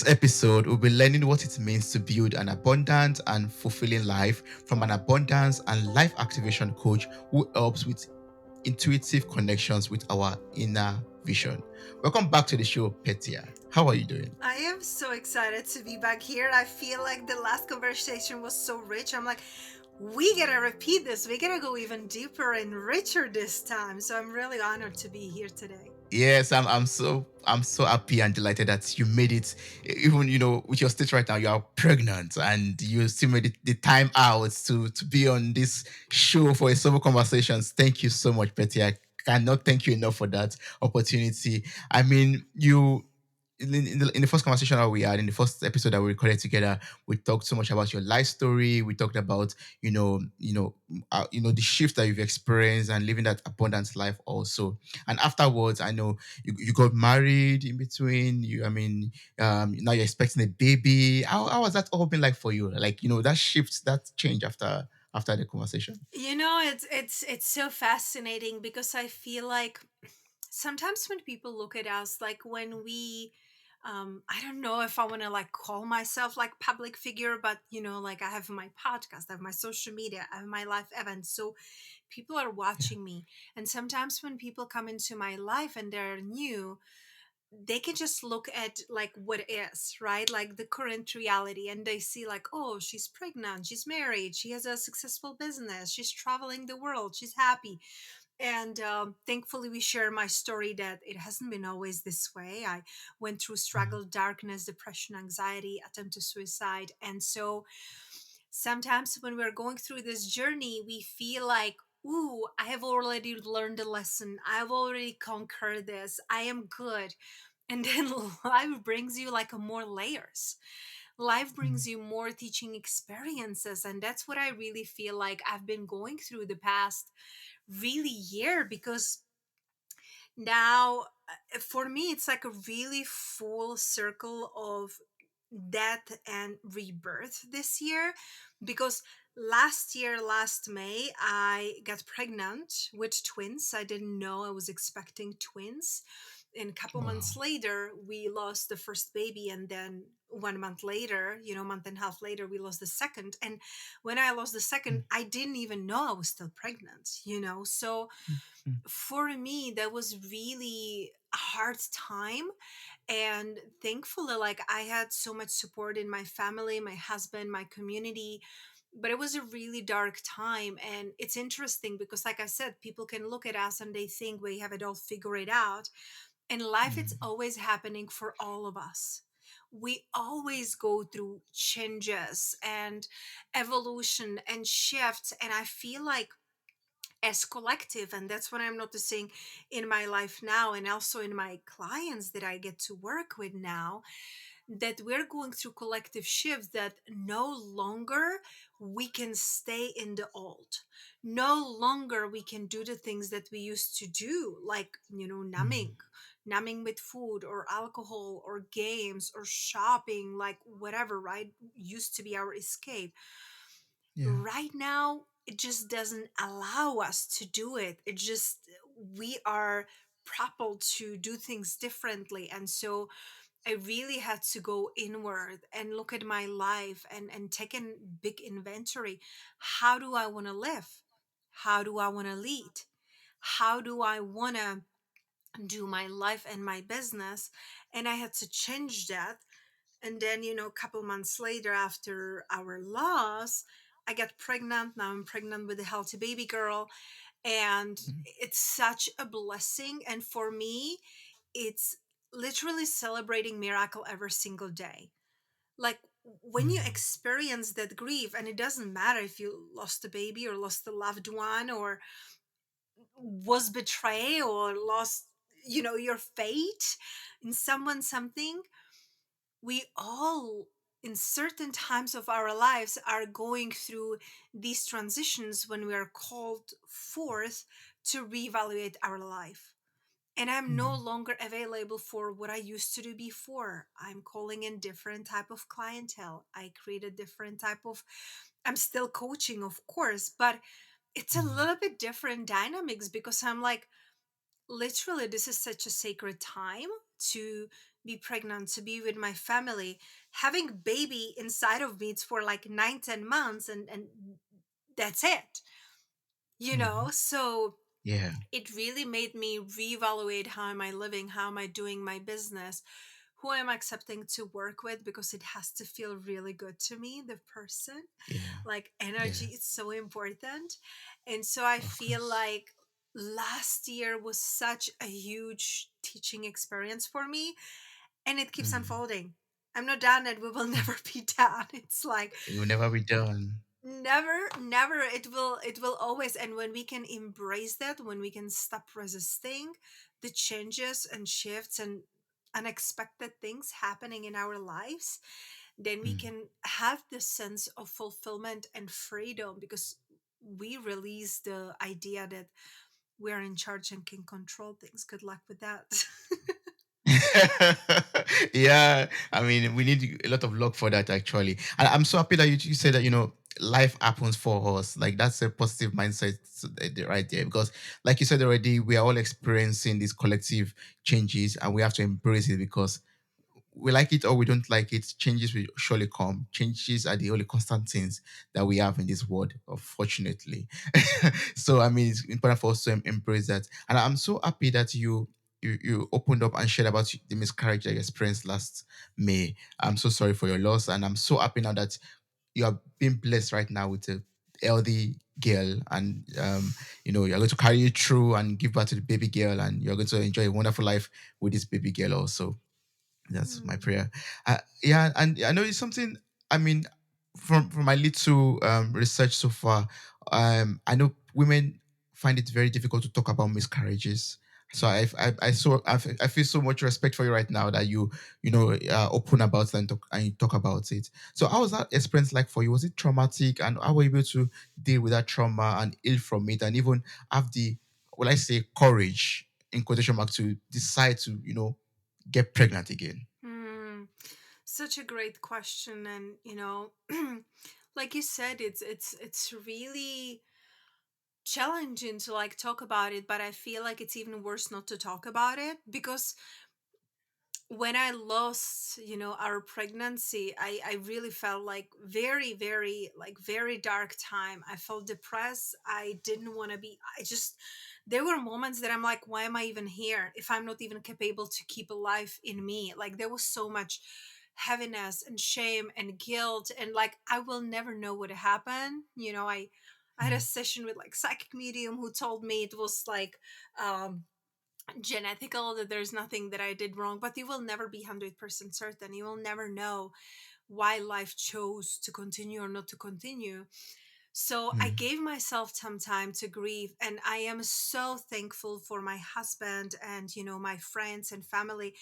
this episode, we'll be learning what it means to build an abundant and fulfilling life from an abundance and life activation coach who helps with intuitive connections with our inner vision. Welcome back to the show, Petia. How are you doing? I am so excited to be back here. I feel like the last conversation was so rich. I'm like, we gotta repeat this. We gotta go even deeper and richer this time. So I'm really honored to be here today. Yes, I'm so happy and delighted that you made it. Even with your state right now, you are pregnant and you still made the time out to be on this show for a summer conversations. Thank you so much, Betty. I cannot thank you enough for that opportunity. I mean, you in the first conversation that we had in the first episode that we recorded together, we talked so much about your life story. We talked about the shift that you've experienced and living that abundant life also. And afterwards, I know you got married in between. Now you're expecting a baby. How has that all been like for you? Like, that shift, that change after the conversation. It's so fascinating because I feel like sometimes when people look at us, like when we I don't know if I want to like call myself like public figure, but like I have my podcast, I have my social media, I have my live events, so people are Yeah. watching me. And sometimes when people come into my life and they're new, they can just look at like what is, right, like the current reality, and they see like, oh, she's pregnant, she's married, she has a successful business, she's traveling the world, she's happy. And thankfully we share my story that it hasn't been always this way. I went through Mm. struggle, darkness, depression, anxiety, attempt to suicide. And so sometimes when we're going through this journey, we feel like, ooh, I have already learned a lesson, I've already conquered this, I am good. And then life brings you like a more layers. Life Mm. brings you more teaching experiences, and that's what I really feel like I've been going through the past really year. Because now, for me, it's like a really full circle of death and rebirth this year. Because last year, last May, I got pregnant with twins. I didn't know I was expecting twins. And a couple months Wow. later, we lost the first baby. And then 1 month later, month and a half later, we lost the second. And when I lost the second, Mm. I didn't even know I was still pregnant. So Mm. Mm. for me, that was really a hard time. And thankfully, like, I had so much support in my family, my husband, my community. But it was a really dark time. And it's interesting because, like I said, people can look at us and they think we have it all figured out. In life, it's Mm. always happening for all of us. We always go through changes and evolution and shifts. And I feel like as collective, and that's what I'm noticing in my life now, and also in my clients that I get to work with now, that we're going through collective shifts, that no longer we can stay in the old. No longer we can do the things that we used to do, like, Mm. numbing with food or alcohol or games or shopping, like whatever, right, used to be our escape. Yeah. Right now it just doesn't allow us to do it. It just, we are propelled to do things differently. And so I really had to go inward and look at my life and take a big inventory. How do I want to live? How do I want to lead? How do I want to do my life and my business? And I had to change that. And then, a couple months later, after our loss, I got pregnant. Now I'm pregnant with a healthy baby girl. And Mm. it's such a blessing. And for me, it's literally celebrating miracle every single day. Like, when you Mm. experience that grief, and it doesn't matter if you lost a baby or lost a loved one or was betrayed or lost, your fate in someone, something, we all in certain times of our lives are going through these transitions when we are called forth to reevaluate our life. And I'm no Mm. longer available for what I used to do before. I'm calling in different type of clientele, I create a different type of, I'm still coaching, of course, but it's a Mm. little bit different dynamics, because I'm like, literally, this is such a sacred time to be pregnant, to be with my family, having baby inside of me, it's for like 9, 10 months, and that's it, Mm. so Yeah. it really made me reevaluate how am I living, how am I doing my business, who am I accepting to work with, because it has to feel really good to me, the person. Yeah. Like energy Yeah. is so important. And so I Of feel course. like last year was such a huge teaching experience for me, and it keeps Mm. unfolding. I'm not done, and we will Mm. never be done. It's like It will never be done. never, it will always. And when we can embrace that, when we can stop resisting the changes and shifts and unexpected things happening in our lives, then we Mm. can have this sense of fulfillment and freedom, because we release the idea that we're in charge and can control things. Good luck with that. Yeah, I mean, we need a lot of luck for that actually. And I'm so happy that you said that, life happens for us. Like that's a positive mindset right there. Because like you said already, we are all experiencing these collective changes and we have to embrace it because we like it or we don't like it, changes will surely come. Changes are the only constant things that we have in this world, unfortunately. So I mean, it's important for us to embrace that. And I'm so happy that you opened up and shared about the miscarriage that you experienced last May. I'm so sorry for your loss, and I'm so happy now that you are being blessed right now with a healthy girl, and you're going to carry it through and give birth to the baby girl, and you're going to enjoy a wonderful life with this baby girl also. That's my Hmm. prayer. Yeah, and I know it's something. I mean, from my little research so far, I know women find it very difficult to talk about miscarriages. So I feel so much respect for you right now that open about it and you talk about it. So how was that experience like for you? Was it traumatic, and how were you able to deal with that trauma and heal from it, and even have the, well, I say, courage in quotation mark to decide to get pregnant again? Hmm. Such a great question. And like you said, it's really challenging to like talk about it, but I feel like it's even worse not to talk about it, because when I lost, our pregnancy, I really felt like very, very, like very dark time. I felt depressed. I didn't want to be, there were moments that I'm like, why am I even here if I'm not even capable to keep a life in me? Like there was so much heaviness and shame and guilt. And like, I will never know what happened. I had a Mm. session with like psychic medium who told me it was like, um, genetical, that there's nothing that I did wrong, but you will never be 100% certain. You will never know why life chose to continue or not to continue. So I Mm. gave myself some time to grieve, and I am so thankful for my husband and my friends and family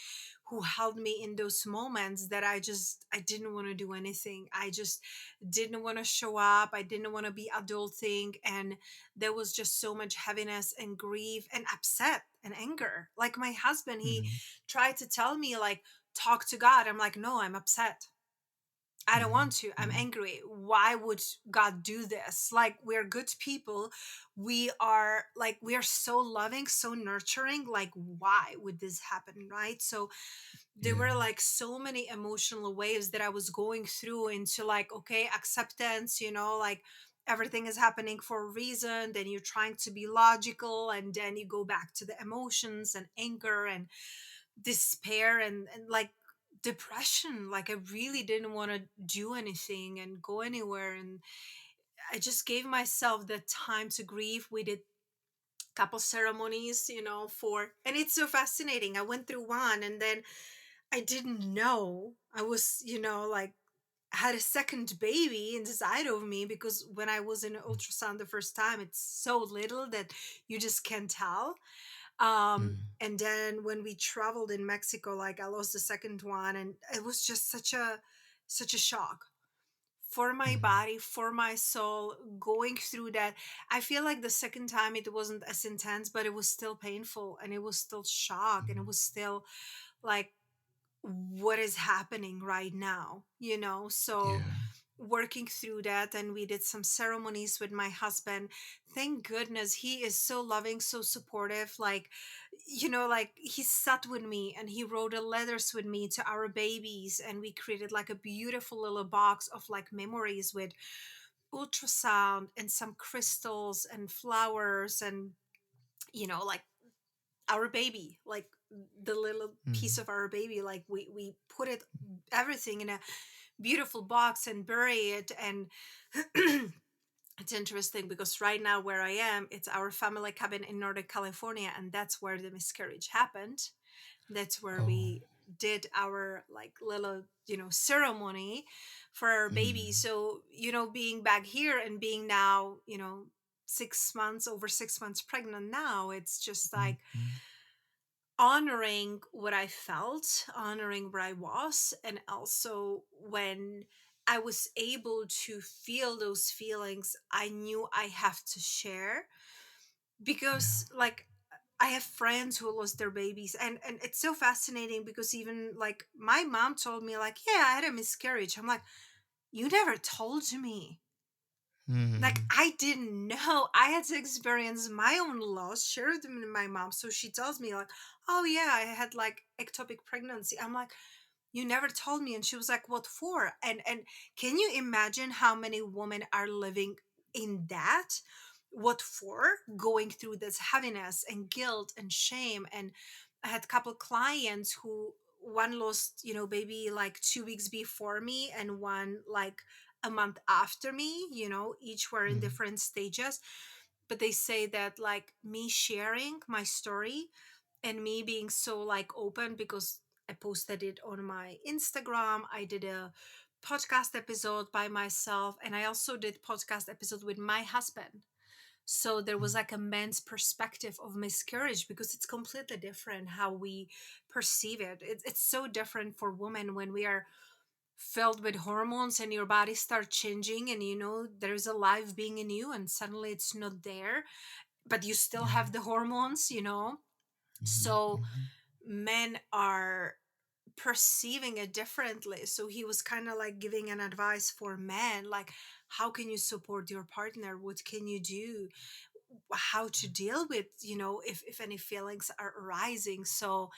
who held me in those moments that I didn't want to do anything. I just didn't want to show up. I didn't want to be adulting, and there was just so much heaviness and grief and upset and anger. Like my husband, he Mm. tried to tell me like talk to God. I'm like, no, I'm upset. I don't want Mm. to. I'm Mm. angry. Why would God do this? Like, we're good people. We are so loving, so nurturing. Like, why would this happen? Right. So, there Yeah. were like so many emotional waves that I was going through into like, okay, acceptance, like everything is happening for a reason. Then you're trying to be logical, and then you go back to the emotions and anger and despair and like depression. Like I really didn't want to do anything and go anywhere, and I just gave myself the time to grieve. We did couple ceremonies, and it's so fascinating. I went through one, and then I didn't know I was, like had a second baby inside of me, because when I was in ultrasound the first time, it's so little that you just can't tell. Mm. And then when we traveled in Mexico, like I lost the second one, and it was just such a shock for my Mm. body, for my soul, going through that. I feel like the second time it wasn't as intense, but it was still painful, and it was still shock, and it Mm. was still like, what is happening right now? So Yeah. working through that, and we did some ceremonies with my husband. Thank goodness he is so loving, so supportive. Like, like he sat with me and he wrote the letters with me to our babies, and we created like a beautiful little box of like memories with ultrasound and some crystals and flowers, and like our baby, like the little piece Mm. of our baby, like we put it everything in a beautiful box and bury it. And it's interesting because right now where I am, it's our family cabin in Northern California, and that's where the miscarriage happened. That's where Oh. we did our like little ceremony for our baby. Mm. So being back here and being now 6 months, over 6 months pregnant now, it's just Mm. like Mm. honoring what I felt, honoring where I was, and also when I was able to feel those feelings, I knew I have to share. Because Yeah. like I have friends who lost their babies, and it's so fascinating because even like my mom told me like, yeah, I had a miscarriage. I'm like, you never told me. Like Mm. I didn't know. I had to experience my own loss, share them with my mom. So she tells me like, oh yeah, I had like ectopic pregnancy. I'm like, you never told me. And she was like, what for? And can you imagine how many women are living in that? What for? Going through this heaviness and guilt and shame. And I had a couple clients who, one lost baby like 2 weeks before me, and one like a month after me. Each were in Mm. different stages. But they say that like me sharing my story and me being so like open, because I posted it on my Instagram. I did a podcast episode by myself, and I also did podcast episode with my husband. So there was Mm. like a man's perspective of miscarriage, because it's completely different how we perceive it. It's so different for women when we are filled with hormones and your body start changing, and there's a life being in you and suddenly it's not there, but you still Yeah. have the hormones. Mhm. So Mhm. men are perceiving it differently. So he was kind of like giving an advice for men, like how can you support your partner, what can you do, how to deal with if any feelings are arising. So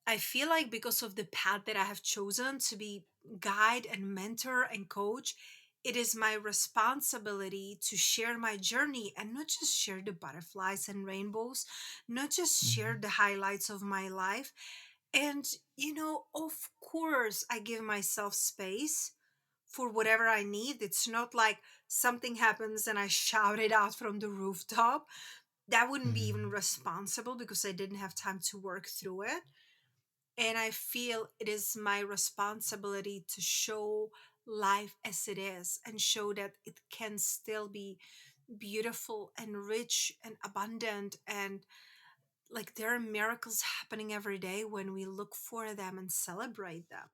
I feel like because of the path that I have chosen to be guide and mentor and coach, it is my responsibility to share my journey, and not just share the butterflies and rainbows, not just share Mhm. the highlights of my life. And, of course, I give myself space for whatever I need. It's not like something happens and I shout it out from the rooftop. That wouldn't be even Mhm. responsible because I didn't have time to work through it. And I feel it is my responsibility to show life as it is and show that it can still be beautiful and rich and abundant. And like there are miracles happening every day when we look for them and celebrate them.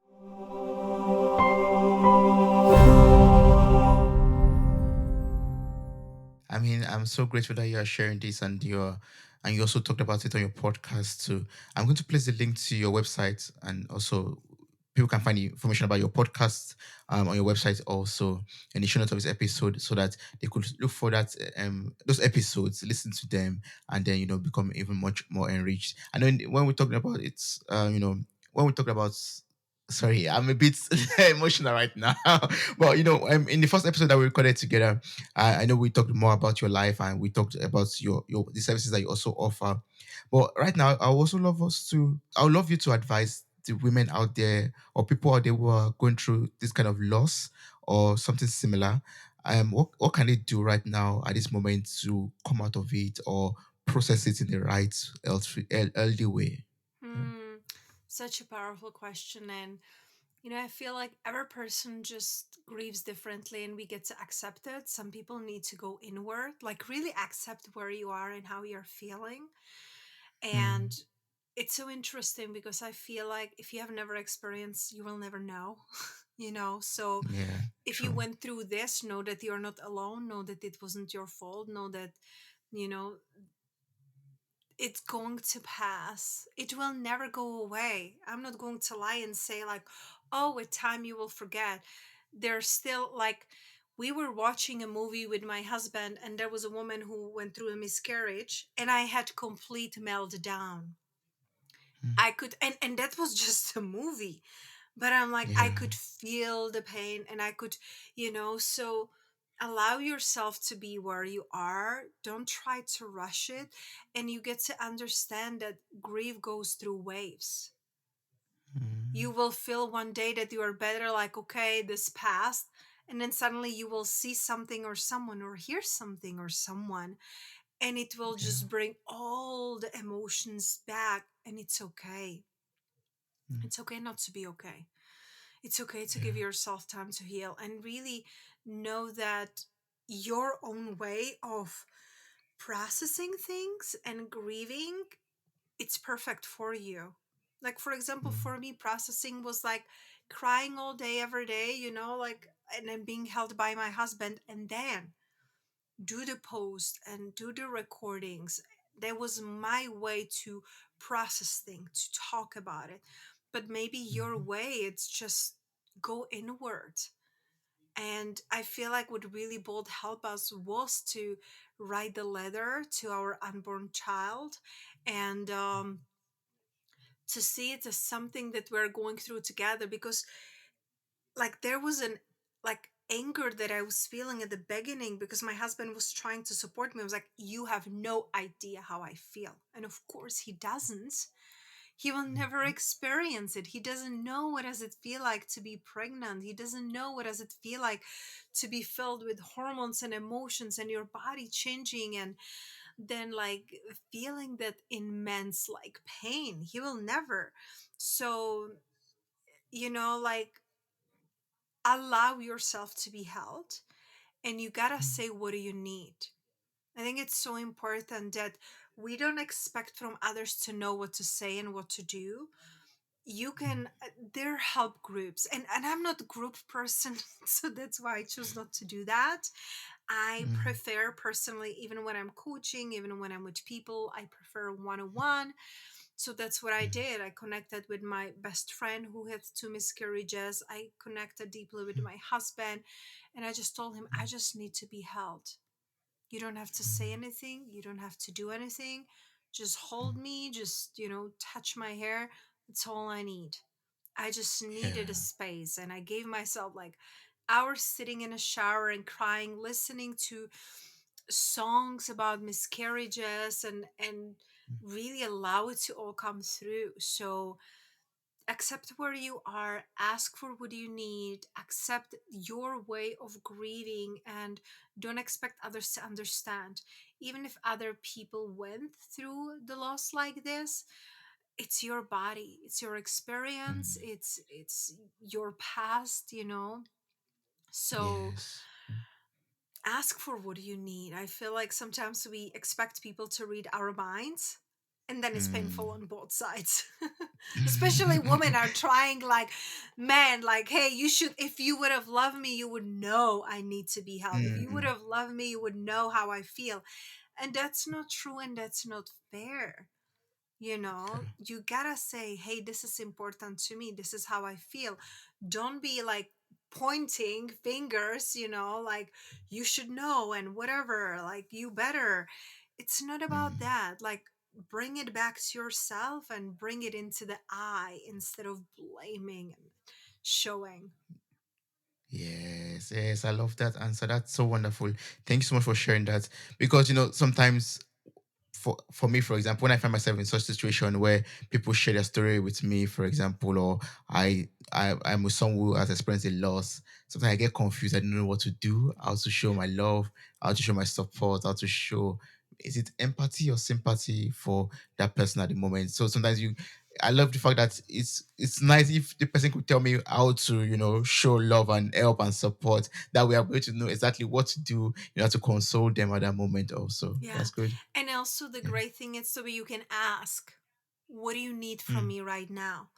I mean, I'm so grateful that you are sharing this, and you also talked about it on your podcast too. I'm going to place the link to your website, and also people can find information about your podcast on your website also, and the show notes of this episode, so that they could look for that those episodes, listen to them, and then become even much more enriched. I know when we're talking about it, when we talk about, sorry, I'm a bit emotional right now. But in the first episode that we recorded together, I know we talked more about your life, and we talked about your the services that you also offer. But right now, I would love you to advise the women out there or people out there who are going through this kind of loss or something similar. What can they do right now at this moment to come out of it or process it in the right healthy way? Yeah. Hmm, such a powerful question. And I feel like every person just grieves differently and we get to accept it. Some people need to go inward, like really accept where you are and how you're feeling. And Mm, it's so interesting because I feel like if you have never experienced, you will never know. So yeah, if you true. went through this, know that you're not alone, know that it wasn't your fault, know that, you know, it's going to pass. It will never go away. I'm not going to lie and say, like, oh, with time you will forget. They're still like, we were watching a movie with my husband, and there was a woman who went through a miscarriage, and I had complete meltdown. Mm. I could, and that was just a movie, but I'm like, I Yeah. could feel the pain, and I could, so allow yourself to be where you are. Don't try to rush it. And you get to understand that grief goes through waves. You Mm. will feel one day that you are better, like, okay, this passed. And then suddenly you will see something or someone, or hear something or someone, and it will Yeah. just bring all the emotions back. And it's okay. Mm. It's okay not to be okay. It's okay to give Yeah. yourself time to heal, and really know that your own way of processing things and grieving, it's perfect for you. Like, for example, Mm. for me, processing was like crying all day every day, like, and then being held by my husband, and then do the post and do the recordings. That was my way to process things, to talk about it. But maybe your Mm. way, it's just go inward. And I feel like what really bold helped us was to write the letter to our unborn child, and to see it as something that we're going through together. Because like there was an like anger that I was feeling at the beginning, because my husband was trying to support me. I was like, you have no idea how I feel. And of course he doesn't. He will never experience it. He doesn't know what does it feel like to be pregnant. He doesn't know what does it feel like to be filled with hormones and emotions, and your body changing, and then like feeling that immense like pain. He will never. So, like, allow yourself to be held, and you gotta Mm. say, what do you need? I think it's so important that we don't expect from others to know what to say and what to do. You can, there are help groups, and I'm not a group person, so that's why I choose not to do that. I Mm. prefer personally, even when I'm coaching, even when I'm with people, I prefer one-on-one. So that's what I Mm. did. I connected with my best friend who had two miscarriages. I connected deeply with Mm. my husband, and I just told him, I just need to be held. You don't have to say Mm. anything, you don't have to do anything. Just hold Mm. me, just, touch my hair. That's all I need. I just needed a Yeah. space, and I gave myself like hours sitting in a shower and crying, listening to songs about miscarriages, and really allow it to all come through. So accept where you are, ask for what you need, accept your way of grieving, and don't expect others to understand. Even if other people went through the loss like this, it's your body, it's your experience, Mm. it's your past, so Yes. ask for what you need. I feel like sometimes we expect people to read our minds, and then it's painful Mm. on both sides. Especially women are trying, like, man, like, hey, you should, if you would have loved me, you would know I need to be held. If you would Mm. have loved me, you would know how I feel. And that's not true, and that's not fair. Okay. You gotta say, hey, this is important to me, this is how I feel. Don't be like pointing fingers, like, you should know and whatever, like, you better. It's not about Mm. that. Like, bring it back to yourself and bring it into the eye instead of blaming and showing. Yes, yes, I love that answer. That's so wonderful. Thank you so much for sharing that. Because sometimes for me, for example, when I find myself in such situation where people share their story with me, for example, or I'm with someone who has experienced a loss, sometimes I get confused. I don't know what to do, how to show my love, how to show my support, how to show, is it empathy or sympathy for that person at the moment. So sometimes I love the fact that it's nice if the person could tell me how to, show love and help and support. That we are going to know exactly what to do, to console them at that moment also. Yeah. That's good. And also, the Yeah. great thing is, so you can ask, what do you need from Mm. me right now?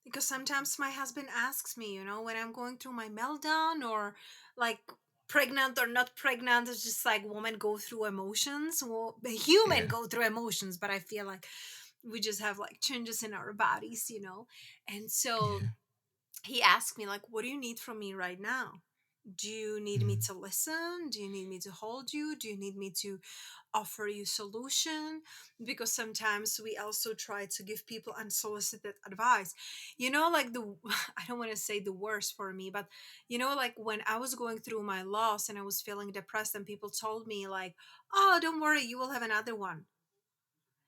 Because sometimes my husband asks me, when I'm going through my meltdown, or like pregnant or not pregnant, it's just like women go through emotions. Well, the human Yeah. go through emotions, but I feel like we just have like changes in our bodies. And so Yeah. he asked me like, what do you need from me right now? Do you need me Mm. to listen? Do you need me to hold you? Do you need me to offer you solution? Because sometimes we also try to give people unsolicited advice. Like the I don't want to say the worst for me, but like when I was going through my loss and I was feeling depressed and people told me like, "Oh, don't worry, you will have another one."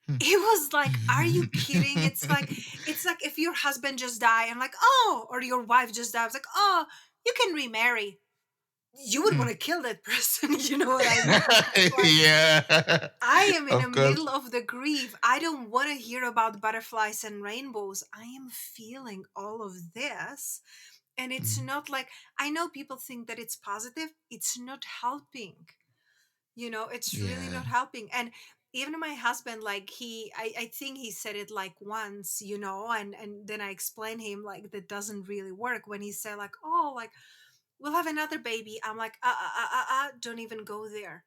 Hmm. It was like, are you kidding? It's like if your husband just died and like, "Oh," or your wife just died. It's like, "Oh, you can remarry." You would Hmm. want to kill that person. You know what I mean? Like, Yeah, I am in the of course. middle of the grief. I don't want to hear about butterflies and rainbows. I am feeling all of this. And it's Mm. not like, I know people think that it's positive. It's not helping. It's really Yeah. not helping. And even my husband, like I think he said it like once, and then I explained him like that doesn't really work when he said like, oh, like we'll have another baby. I'm like, don't even go there.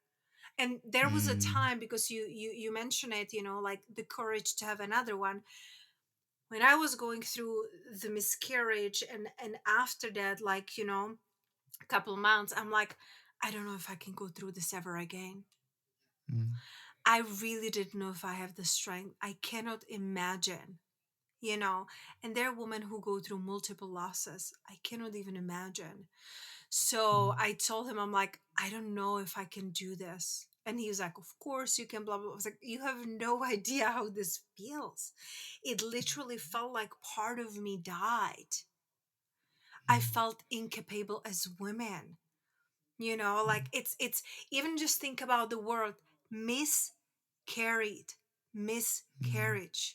And there was a Mm. time, because you mentioned it, like the courage to have another one. When I was going through the miscarriage, and after that, like, a couple months, I'm like, I don't know if I can go through this ever again. Mm. I really didn't know if I have the strength. I cannot imagine, you know. And there are women who go through multiple losses. I cannot even imagine. So Mm. I told him, I'm like, I don't know if I can do this. And he was like, of course you can, blah, blah, blah. I was like, you have no idea how this feels. It literally felt like part of me died. I Mm. felt incapable as women. Like Mm. it's even just think about the word miscarried, Mm. miscarriage.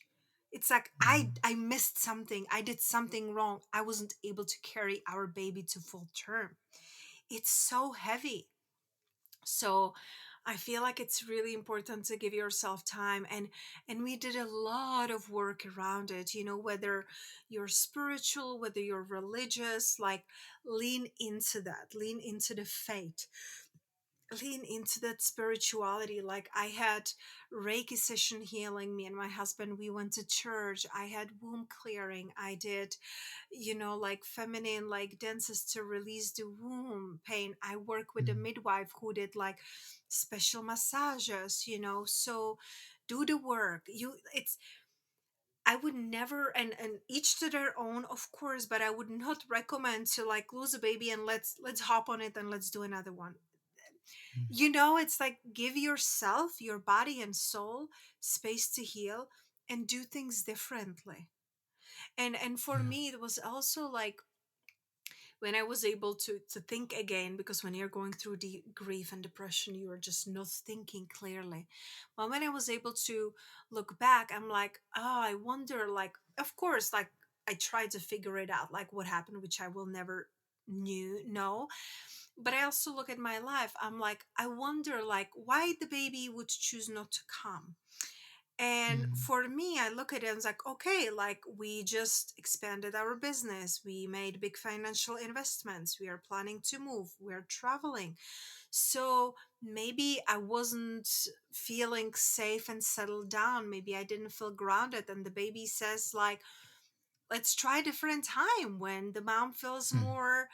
It's like Mm. I missed something. I did something wrong. I wasn't able to carry our baby to full term. It's so heavy. So I feel like it's really important to give yourself time, and we did a lot of work around it, whether you're spiritual, whether you're religious, like lean into that, lean into the faith, lean into that spirituality. Like I had Reiki session healing, me and my husband, we went to church, I had womb clearing, I did, like feminine like dances to release the womb pain. I work with a Mm. midwife who did like special massages, so do the work. It's I would never, and each to their own, of course, but I would not recommend to like lose a baby and let's hop on it and let's do another one. Mm. It's like give yourself, your body and soul space to heal and do things differently. And for Yeah. me it was also like when I was able to think again, because when you're going through the grief and depression, you are just not thinking clearly. Well, when I was able to look back, I'm like, oh, I wonder, like, of course, like I tried to figure it out, like what happened, which I will never knew know. But I also look at my life, I'm like, I wonder like why the baby would choose not to come. And Mm. for me, I look at it and it's like, okay, like we just expanded our business, we made big financial investments, we are planning to move, we're traveling. So maybe I wasn't feeling safe and settled down, maybe I didn't feel grounded, and the baby says like, let's try a different time when the mom feels Mm. more,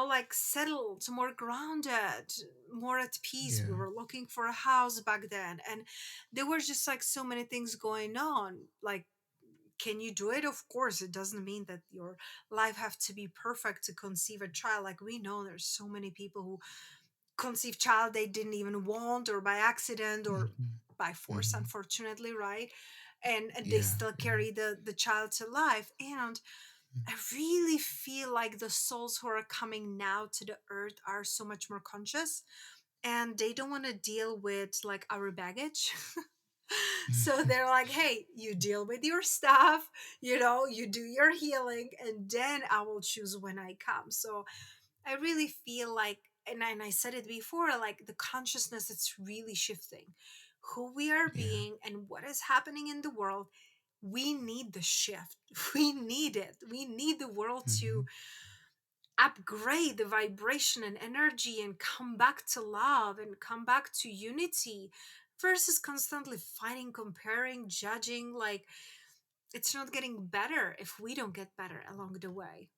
like settled, more grounded, more at peace. We Yeah. were looking for a house back then, and there were just like so many things going on. Like, can you do it? Of course, it doesn't mean that your life have to be perfect to conceive a child. Like we know there's so many people who conceive child they didn't even want, or by accident, or Mhm. by force, Mhm. unfortunately, right? And they Yeah. still Yeah. carry the child to life. And Mm. I really feel like the souls who are coming now to the earth are so much more conscious, and they don't want to deal with like our baggage. So they're like, hey, you deal with your stuff, you do your healing, and then I will choose when I come. So I really feel like, and I said it before, like the consciousness, it's really shifting who we are Yeah. being and what is happening in the world. We need the shift. We need it. We need the world to Mhm. upgrade the vibration and energy and come back to love and come back to unity versus constantly fighting, comparing, judging. Like, It's not getting better if we don't get better along the way.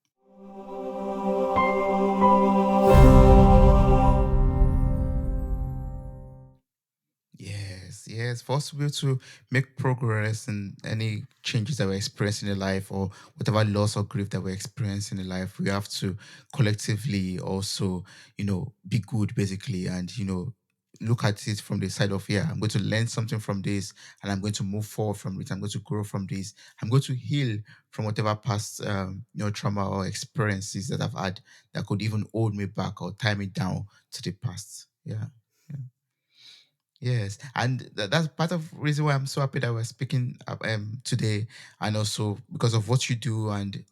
Yes, yes. For us to be able to make progress in any changes that we're experiencing in life, or whatever loss or grief that we're experiencing in life, we have to collectively also, be good basically, and look at it from the side of, yeah, I'm going to learn something from this, and I'm going to move forward from it. I'm going to grow from this. I'm going to heal from whatever past trauma or experiences that I've had that could even hold me back or tie me down to the past. Yeah. Yeah. Yes, and that's part of reason why I'm so happy that we're speaking today, and also because of what you do and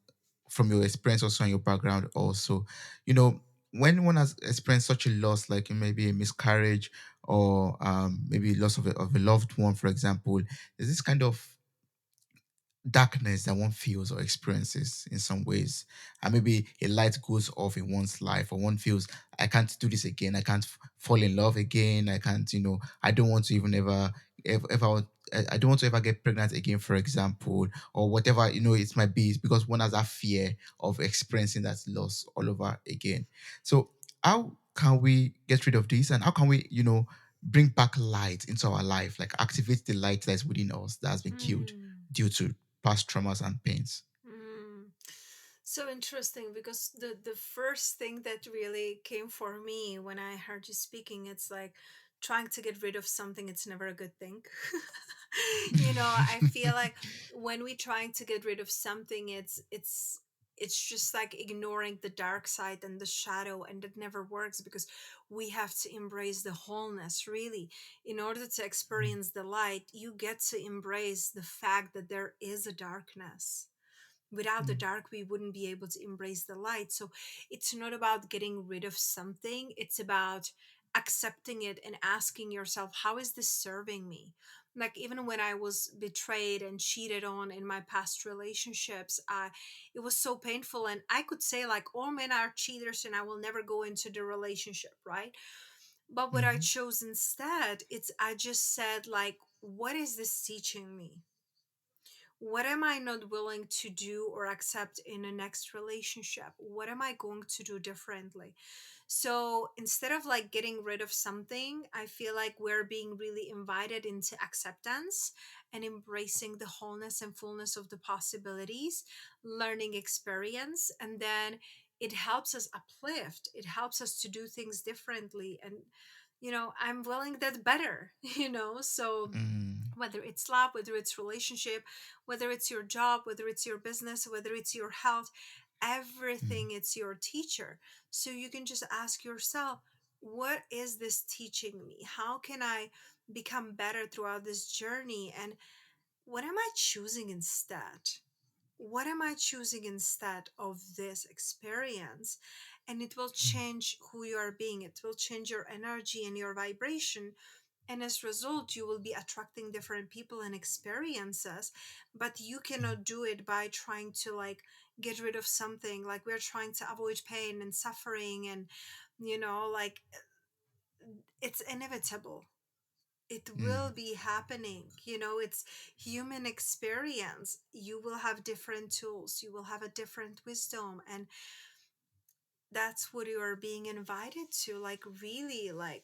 from your experience also and your background also, you know, when one has experienced such a loss, like maybe a miscarriage or maybe loss of a loved one, for example, there's this kind of darkness that one feels or experiences in some ways. And maybe a light goes off in one's life, or one feels, I can't do this again. I can't fall in love again. I can't, I don't want to even ever I don't want to ever get pregnant again, for example, or whatever, it might be. It's because one has that fear of experiencing that loss all over again. So, how can we get rid of this? And how can we, bring back light into our life, like activate the light that's within us that has been killed Mm. due to past traumas and pains. Mm. So interesting, because the first thing that really came for me when I heard you speaking, it's like trying to get rid of something, it's never a good thing. I feel like when we trying to get rid of something, it's just like ignoring the dark side and the shadow, and it never works, because we have to embrace the wholeness, really. In order to experience the light, you get to embrace the fact that there is a darkness. Without the Mm, dark, we wouldn't be able to embrace the light. So it's not about getting rid of something, it's about accepting it and asking yourself, how is this serving me? Like, even when I was betrayed and cheated on in my past relationships, it was so painful, and I could say like all men are cheaters and I will never go into the relationship, right? But what I mhm, chose instead, it's I just said like, what is this teaching me? What am I not willing to do or accept in a next relationship? What am I going to do differently? So instead of like getting rid of something, I feel like we're being really invited into acceptance and embracing the wholeness and fullness of the possibilities, learning experience, and then it helps us uplift. It helps us to do things differently. And, I'm willing that better, so mm, whether it's love, whether it's relationship, whether it's your job, whether it's your business, whether it's your health, mm, everything, it's your teacher. So you can just ask yourself, what is this teaching me? How can I become better throughout this journey? And what am I choosing instead? What am I choosing instead of this experience? And it will mm, change who you are being. It will change your energy and your vibration, and as a result you will be attracting different people and experiences. But you mm, cannot do it by trying to like get rid of something. Like, we're trying to avoid pain and suffering, and like, it's inevitable. It will mm, be happening. It's human experience. You will have different tools, you will have a different wisdom, and that's what you are being invited to, like, really, like,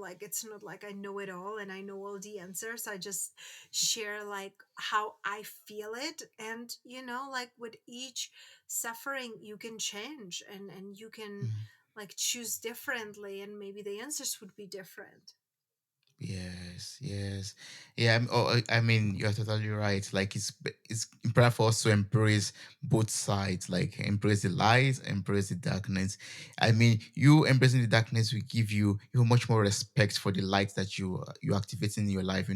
like, it's not like I know it all and I know all the answers. I just share like how I feel it, and like, with each suffering you can change, and you can mm. like choose differently, and maybe the answers would be different. Yes, yes, yeah. I mean, you're totally right. Like it's important for us to embrace both sides. Like embrace the light, embrace the darkness. I mean, you embracing the darkness will give you much more respect for the light that you activating in your life. You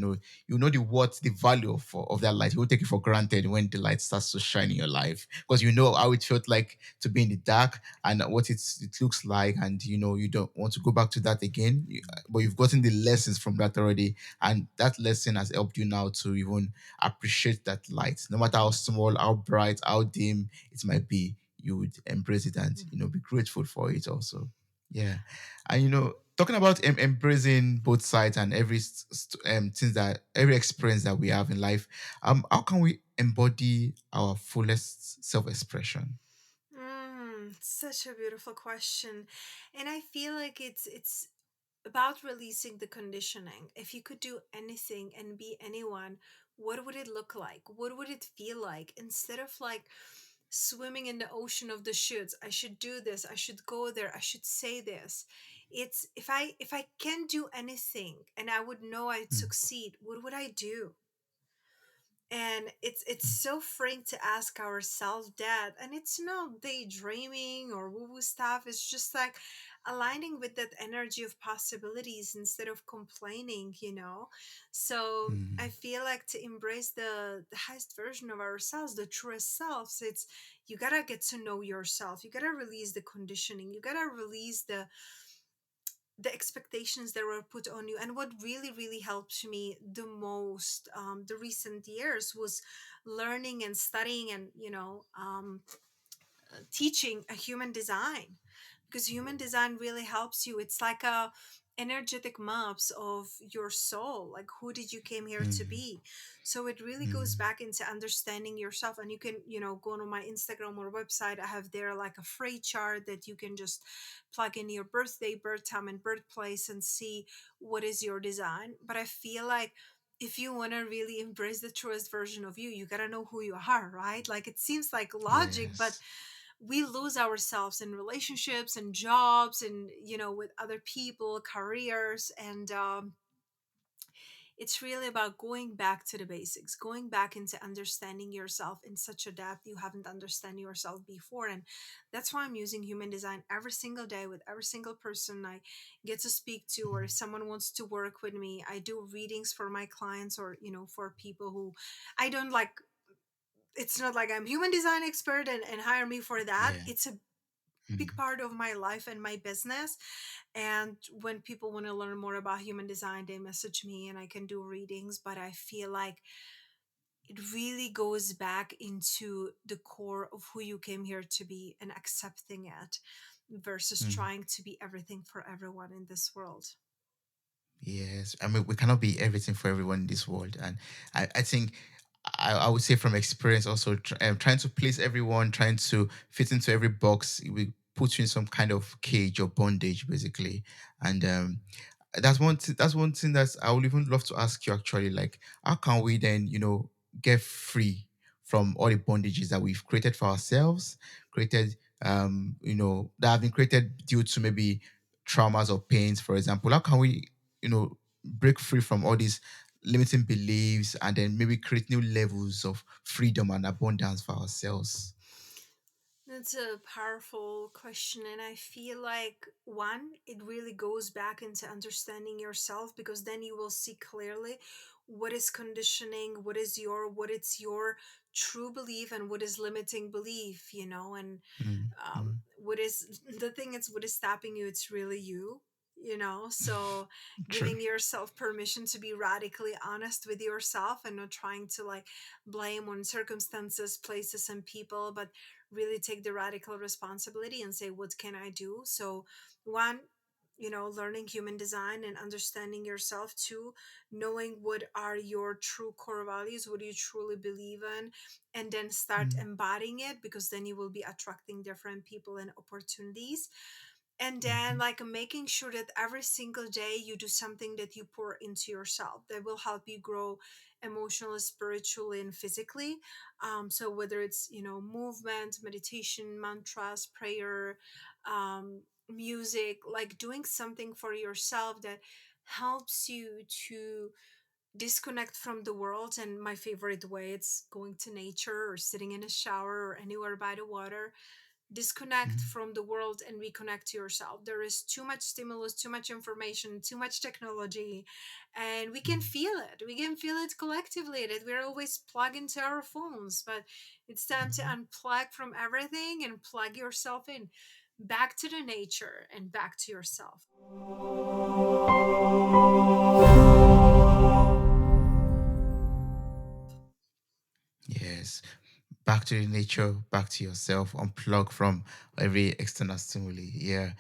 know the what the value of that light. You won't take it for granted when the light starts to shine in your life, because you know how it felt like to be in the dark and what it looks like, and you don't want to go back to that again. But you've gotten the lessons from that already, and that lesson has helped you now to even appreciate that light, no matter how small, how bright, how dim it might be. You would embrace it and Mhm. be grateful for it also. Yeah, and talking about embracing both sides and every things that every experience that we have in life, how can we embody our fullest self-expression? Such a beautiful question. And I feel like it's about releasing the conditioning. If you could do anything and be anyone, what would it look like? What would it feel like? Instead of like swimming in the ocean of the shoulds, I should do this, I should go there, I should say this. It's if I can do anything and I would know I'd Mm, succeed, what would I do? And it's mm, so freeing to ask ourselves that, and it's no daydreaming or woo-woo stuff. It's just like aligning with that energy of possibilities instead of complaining. So I mm, feel like to embrace the highest version of ourselves, the truest selves, it's you gotta get to know yourself, you gotta release the conditioning, you gotta release the expectations that were put on you. And what really really helped me the most, the recent years, was learning and studying and teaching a human design, because human design really helps you. It's like a energetic maps of your soul, like who did you came here to mm, be. So it really goes mm. back into understanding yourself. And you can go on my Instagram or website. I have there like a free chart that you can just plug in your birthday, birth time, and birthplace and see what is your design. But I feel like if you want to really embrace the truest version of you, you got to know who you are, right? Like it seems like logic, but Yes. we lose ourselves in relationships and jobs and with other people, careers. And it's really about going back to the basics, going back into understanding yourself in such a depth you haven't understand yourself before. And that's why I'm using human design every single day with every single person I get to speak to, or if someone wants to work with me. I do readings for my clients, or for people who I don't like. It's not like I'm human design expert and hire me for that. Yeah. It's a big Mm, part of my life and my business. And when people want to learn more about human design, they message me and I can do readings. But I feel like it really goes back into the core of who you came here to be and accepting it versus mm. trying to be everything for everyone in this world. Yes, I mean we cannot be everything for everyone in this world, and I think I would say from experience also trying to please everyone, trying to fit into every box, we put you in some kind of cage or bondage, basically. And that's one thing that I would even love to ask you actually, like how can we then get free from all the bondages that we've created for ourselves, created that have been created due to maybe traumas or pains, for example. How can we break free from all these limiting beliefs and then maybe create new levels of freedom and abundance for ourselves? That's a powerful question. And I feel like, one, it really goes back into understanding yourself, because then you will see clearly what is conditioning, what is your true belief, and what is limiting belief. And Mm, mm. what is the thing, it's what is stopping you, it's really you. So True. giving yourself permission to be radically honest with yourself and not trying to like blame on circumstances, places, and people, but really take the radical responsibility and say, what can I do? So one, learning human design and understanding yourself. Two, knowing what are your true core values, what do you truly believe in, and then start Mm, embodying it, because then you will be attracting different people and opportunities. And then mhm, like making sure that every single day you do something that you pour into yourself that will help you grow emotionally, spiritually, and physically. So whether it's movement, meditation, mantras, prayer, music, like doing something for yourself that helps you to disconnect from the world. And my favorite way, it's going to nature or sitting in a shower or anywhere by the water. Disconnect mm, from the world and reconnect to yourself. There is too much stimulus, too much information, too much technology, and we can mm, feel it. We can feel it collectively that we're always plugged into our phones. But it's time to mhm. unplug from everything and plug yourself in back to the nature and back to yourself. Yes. back to the nature, back to yourself, unplug from every external stimuli. Yeah.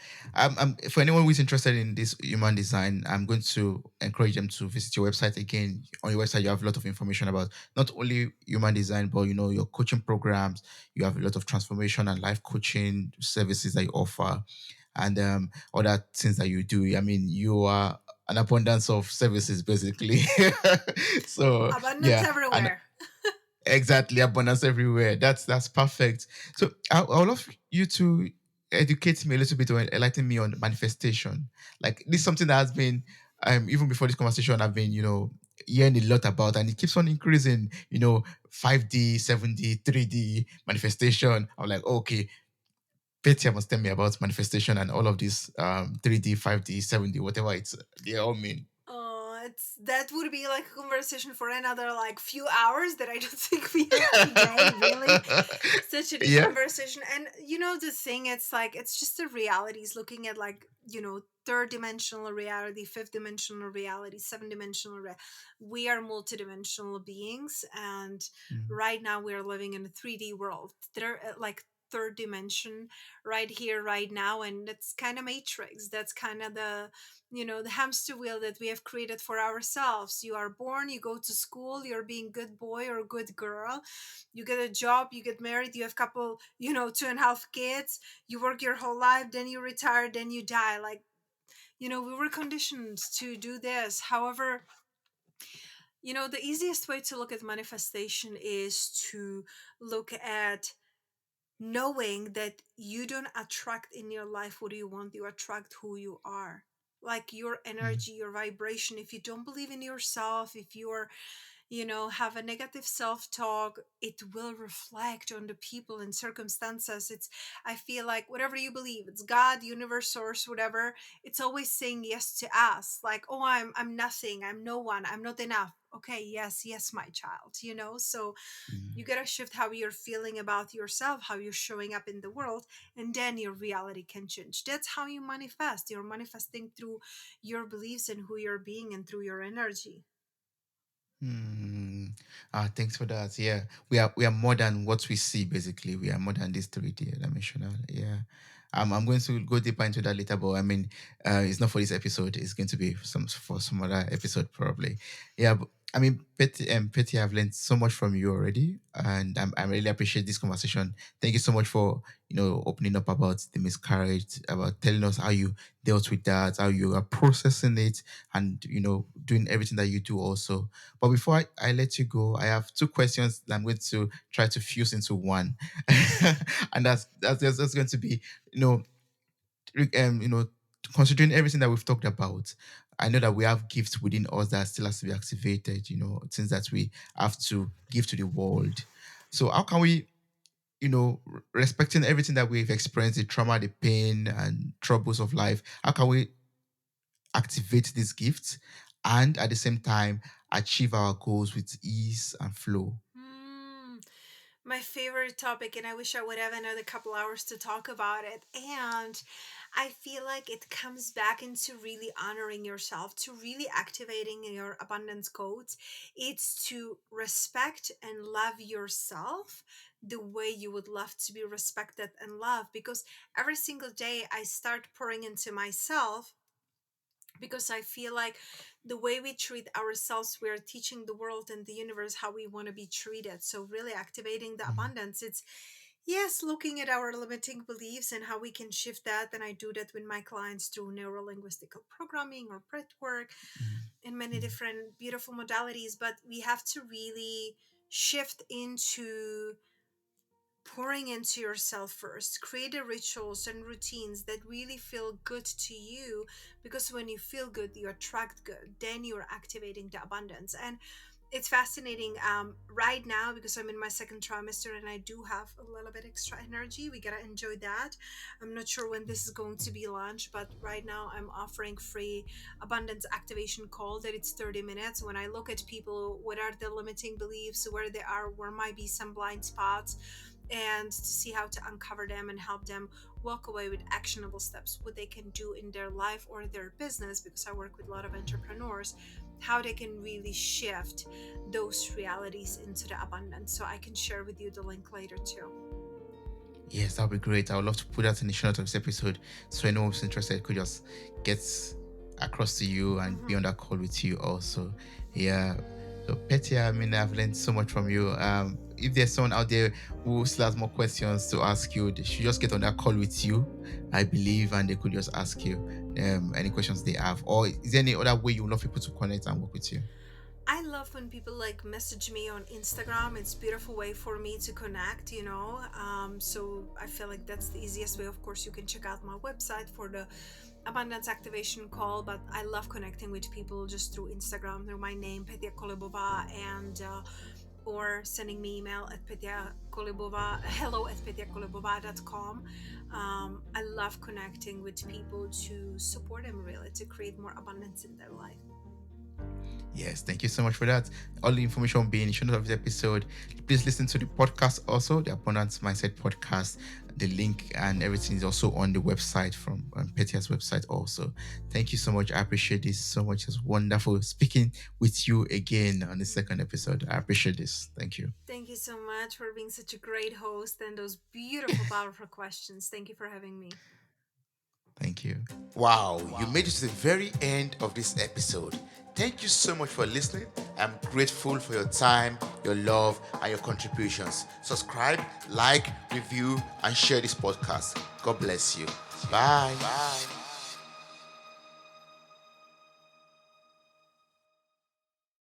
For anyone who is interested in this human design, I'm going to encourage them to visit your website again. On your website, you have a lot of information about not only human design, but your coaching programs. You have a lot of transformation and life coaching services that you offer, and other things that you do. I mean, you are an abundance of services, basically. So Abundance yeah, and everywhere. exactly, abundance everywhere. That's perfect. So I would love you to educate me a little bit or enlighten me on manifestation. Like this is something that has been even before this conversation, I've been, hearing a lot about, and it keeps on increasing, 5D, 7D, 3D manifestation. I'm like, okay, Petia must tell me about manifestation and all of this 3D, 5D, 7D, whatever they all mean. It's that would be like a conversation for another like few hours that I don't think we have today. Really, such a deep Yeah. conversation. And the thing, it's like it's just the realities. Looking at like third dimensional reality, fifth dimensional reality, seven dimensional. We are multidimensional beings, and Mm, right now we are living in a 3D world. There, like third dimension right here right now, and that's kind of matrix. That's kind of the hamster wheel that we have created for ourselves. You are born, you go to school, you're being good boy or good girl, you get a job, you get married, you have couple, 2.5 kids, you work your whole life, then you retire, then you die. Like, we were conditioned to do this. However, the easiest way to look at manifestation is to look at knowing that you don't attract in your life what you want, you attract who you are. Like your mm, energy, your vibration. If you don't believe in yourself, if you're, have a negative self talk, it will reflect on the people and circumstances. I feel like whatever you believe, it's God, universe, source, whatever, it's always saying yes to us. Like, oh, I'm nothing, I'm no one, I'm not enough. Okay, yes, yes, my child, so you mm. gotta shift how you're feeling about yourself, how you're showing up in the world, and then your reality can change. That's how you manifest. You're manifesting through your beliefs and who you're being and through your energy. Hmm. Thanks for that. Yeah, we are more than what we see. Basically, we are more than this 3D dimensional. Yeah, I'm going to go deeper into that later. But I mean, it's not for this episode. It's going to be for some other episode probably. Yeah, but, I mean, Petty, I've learned so much from you already, and I really appreciate this conversation. Thank you so much for opening up about the miscarriage, about telling us how you dealt with that, how you are processing it, and doing everything that you do also. But before I let you go, I have two questions that I'm going to try to fuse into one, and that's going to be, you know, considering everything that we've talked about. I know that we have gifts within us that still has to be activated. Things that we have to give to the world. So how can we, respecting everything that we've experienced, the trauma, the pain, and troubles of life, how can we activate these gifts and at the same time achieve our goals with ease and flow? Hmm. My favorite topic, and I wish I would have another couple hours to talk about it. And I feel like it comes back into really honoring yourself, to really activating your abundance codes. It's to respect and love yourself the way you would love to be respected and loved. Because every single day I start pouring into myself, because I feel like the way we treat ourselves, we are teaching the world and the universe how we want to be treated. So, really activating the Mm, abundance, it's yes, looking at our limiting beliefs and how we can shift that. And I do that with my clients through neuro linguistical programming or breath work mm, and many mm, different beautiful modalities. But we have to really shift into pouring into yourself first. Create the rituals and routines that really feel good to you, because when you feel good you attract good, then you're activating the abundance. And it's fascinating right now, because I'm in my second trimester and I do have a little bit extra energy. We gotta enjoy that. I'm not sure when this is going to be launched, but right now I'm offering free abundance activation call that it's 30 minutes. When I look at people, what are the limiting beliefs, where they are, where might be some blind spots, and to see how to uncover them and help them walk away with actionable steps, what they can do in their life or their business, because I work with a lot of entrepreneurs, how they can really shift those realities into the abundance. So I can share with you the link later too. Yes, that would be great. I would love to put that in the show notes of this episode so anyone who's interested could just get across to you and be Hmm. on that call with you also. Yeah. So Petia, I mean, I've learned so much from you. If there's someone out there who still has more questions to ask you, they should just get on that call with you, I believe, and they could just ask you any questions they have. Or is there any other way you would love people to connect and work with you? I love when people like message me on Instagram. It's a beautiful way for me to connect, you know. So I feel like that's the easiest way. Of course, you can check out my website for the abundance activation call, but I love connecting with people just through Instagram, through my name, Petia Kolibova, and or sending me email at Petia Kolibova, hello at petiakolibova.com. I love connecting with people to support them, really, to create more abundance in their life. Yes, thank you so much for that. All the information will be in the show notes of this episode. Please listen to the podcast also, the Abundance Mindset podcast. The link and everything is also on the website from Petia's website also. Thank you so much. I appreciate this so much. It's wonderful speaking with you again on the second episode. I appreciate this. Thank you. Thank you so much for being such a great host and those beautiful, powerful questions. Thank you for having me. Thank you. Wow, you made it to the very end of this episode. Thank you so much for listening. I'm grateful for your time, your love, and your contributions. Subscribe, like, review, and share this podcast. God bless you. Bye. Bye.